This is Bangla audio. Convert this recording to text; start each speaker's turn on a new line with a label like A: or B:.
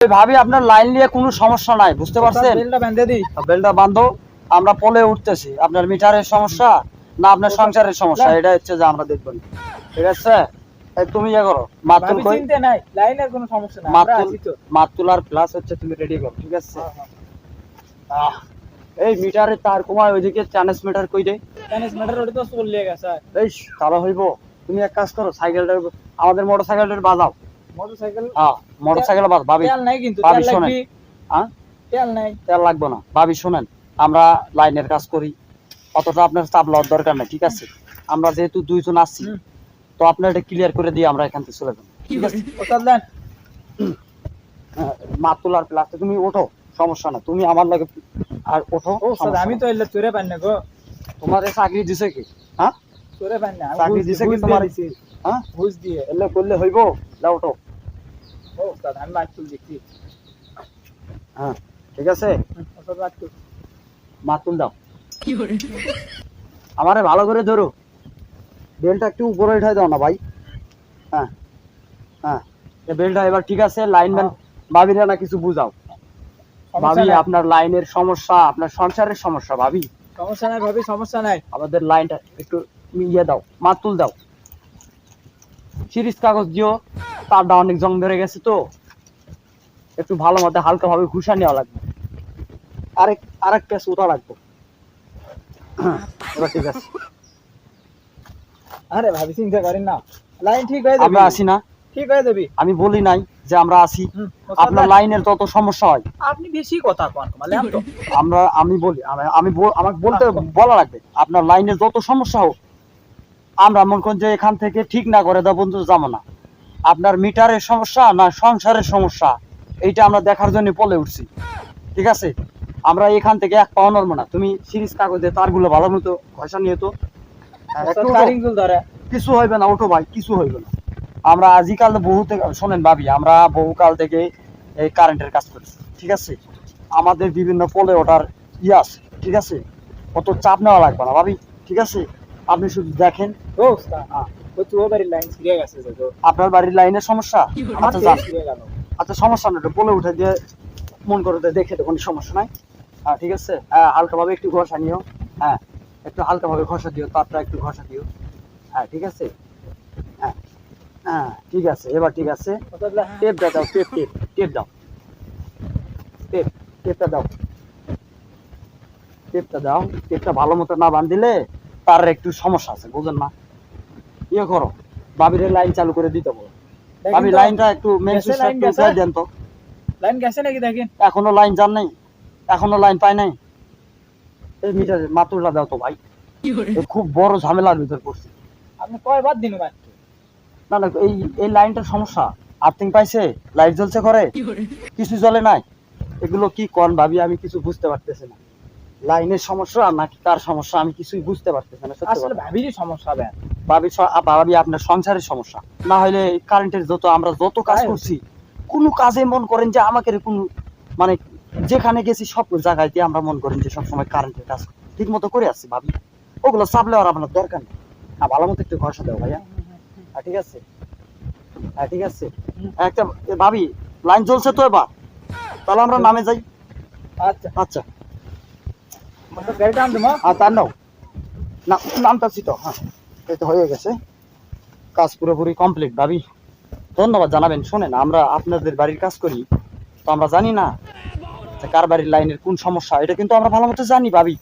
A: ভাবি আপনার লাইন নিয়ে কোনো সমস্যা নাই, বুঝতে পারছেন? বেলটা বাঁধো, আমরা পোলে উঠতেছি। আপনার মিটারের সমস্যা না আপনার সংসারের সমস্যা, এটা হচ্ছে যে আমরা দেখব। ঠিক আছে, তুমি ইয়ে করো, মাতুল কই
B: চিনতে নাই, লাইনের কোনো সমস্যা নাই, আমরা আছি তো।
A: মাতুল আর প্লাস হচ্ছে তুমি রেডি করো। ঠিক আছে, এই মিটারের তার কমায় ওইদিকে ট্রান্সমিটার কই রে?
B: ট্রান্সমিটার ওটা তো চলে গেছে।
A: এই কালো হইব। তুমি এক কাজ করো, সাইকেলটা আমাদের মোটরসাইকেলটা বাজাও।
B: মোটরসাইকেল?
A: হ্যাঁ, মোটরসাইকেল বাজ। ভাবি
B: তেল নাই কিন্তু,
A: ভাবি
B: তেল
A: শোনেন,
B: লাগবে।
A: হ্যাঁ
B: তেল নাই,
A: তেল লাগবে না। ভাবি শোনেন, আমরা লাইনের কাজ করি, অতটা আপনার চাপ লওয়ার দরকার নেই। ঠিক আছে, আমরা যেহেতু দুইজন আসছি, তো আপনার এটা ক্লিয়ার করে দিয়ে আমরা এখান থেকে চলে যাবো। ঠিক আছে, মাতুল আর প্লাস তুমি ওঠো, সমস্যা না, তুমি আমার লাগে আর ওঠো।
B: আমি তো এলে চোরে পাই না গো।
A: তোমার চাকরি দিছে কি? হ্যাঁ,
B: চোরে পাই না,
A: চাকরি দিছে কি তোমার? হ্যাঁ,
B: ঘুষ দিয়ে
A: এলে করলে হইব। যাও ওঠো।
B: ও স্যার, আমি মাতুল দেখছি।
A: হ্যাঁ, ঠিক আছে, মাতুল দাও। আমারে ভালো করে ধরো, বেলটা একটু উপরে উঠাই দাও না ভাই। হ্যাঁ হ্যাঁ, এই বেলটা এবার ঠিক আছে। লাইনম্যান ভাবিরা না কিছু বুঝাও। ভাবি আপনার লাইনের সমস্যা, আপনার সংসারের সমস্যা। ভাবি
B: সমস্যা নাই, ভাবি সমস্যা নাই।
A: আমাদের লাইনটা একটু ইয়ে দাও, মাতুল দাও। সিরিজ কাগজ দিও, তারটা অনেক জং ধরে গেছে তো, একটু ভালো মতো হালকা ভাবে ঘুষা নেওয়া লাগবে। আরেক পেস ওঠা লাগবে। এবার ঠিক আছে।
B: আরে ভাবি চিন্তা করেন না, লাইন ঠিক হয়ে যাবে।
A: আমরা আসি না,
B: ঠিক হয়ে যাবে।
A: আমি বলি নাই যে আমরা আসি। আপনার লাইনের যত সমস্যা হয়,
B: আপনি বেশি কথা কন মানে
A: আমি বলি, আমাকে বলতে বলা লাগবে। আপনার লাইনের যত সমস্যা হোক, আমরা মনে করেন যে এখান থেকে ঠিক না করে দেওয়া পর্যন্ত যাবো না। আপনার মিটারের সমস্যা না সংসারের সমস্যা, এইটা আমরা দেখার জন্য পলে উঠছি। ঠিক আছে, আমরা এখান থেকে এক পাও নড়বো না। তুমি সিরিজ কাগজে তারগুলো ভালো মতো ঘষা নিয়ে তো, কিছু হইবে না। ওঠো ভাই, কিছু হইবে না। আমরা আজকাল শোনেন ভাবি, আমরা বহুকাল থেকে এই কারেন্টের কাজ করছি। ঠিক আছে, আমাদের বিভিন্ন পোলে ওঠার ইয়াস। ঠিক আছে, অত চাপ নেওয়া লাগবে না ভাবি। ঠিক আছে, আপনি শুধু দেখেন। আপনার বাড়ির লাইনের সমস্যা? আচ্ছা সমস্যা না, একটু পোলে উঠে দিয়ে মন করে দেখে তো, কোনো সমস্যা নাই। হ্যাঁ ঠিক আছে, হালকা ভাবে একটু ঘষা নিও। হ্যাঁ, একটু হালকা ভাবে ঘষা দিও, তারটা একটু ঘষা দিও। হ্যাঁ ঠিক আছে, হ্যাঁ হ্যাঁ ঠিক আছে, এবার ঠিক আছে। টেপ দাও, টেপ দাও, টেপটা দাও, টেপটা দাও। টেপটা ভালো মতো না বাঁধিলে তার একটু সমস্যা আছে, বুঝেন না? ইয়ে করো, ভাবির লাইন চালু করে দিতে বলো। ভাবি লাইনটা একটু মেন সুইচটা একটু উঠাই দেন তো।
B: লাইন গেছে নাকি দেখেন?
A: এখনো লাইন যান নাই, এখনো লাইন পাই নাই। এই মিটার মাতুলটা দাও তো ভাই, খুব বড় ঝামেলার ভিতর পড়ছি।
B: আপনি কয়বার দিন মাত্র?
A: না না, এই লাইনটার সমস্যা। আর্থিং পাইছে, লাইট জ্বলছে করে, কিছু জ্বলে নাই। এগুলো কি কোন ভাবি, আমি কিছু বুঝতে পারতেছি না। লাইনের সমস্যা নাকি তার সমস্যা, আমি কিছুই বুঝতে পারতেছি না।
B: আসলে ভাবিরই সমস্যা হবে।
A: ভাবি আপনার সংসারের সমস্যা। না হলে কারেন্টের আমরা যত কাজ করছি, কোনো কাজে মন করেন যে আমাকে কোনো মানে যেখানে গেছি সব জায়গায় দিয়ে আমরা মন করেন যে সবসময় কারেন্টের কাজ ঠিক মতো করে আসছি ভাবি। ওগুলো চাপলে আর আপনার দরকার নেই। ভালো মতো একটু ঘষা দেও ভাইয়া। ঠিক আছে, হ্যাঁ ঠিক আছে। একটা ভাবি লাইন জ্বলছে তো, এবার তাহলে আমরা নামে যাই।
B: আচ্ছা
A: আচ্ছা,
B: গাড়িটা আনতে
A: তার নাও না, নামতাছি তো। হ্যাঁ, এই তো হয়ে গেছে, কাজ পুরোপুরি কমপ্লিট ভাবি। ধন্যবাদ জানাবেন। শোনেন, আমরা আপনাদের বাড়ির কাজ করি, তো আমরা জানি না কার বাড়ির লাইনের কোন সমস্যা, এটা কিন্তু আমরা ভালো মতো জানি ভাবি।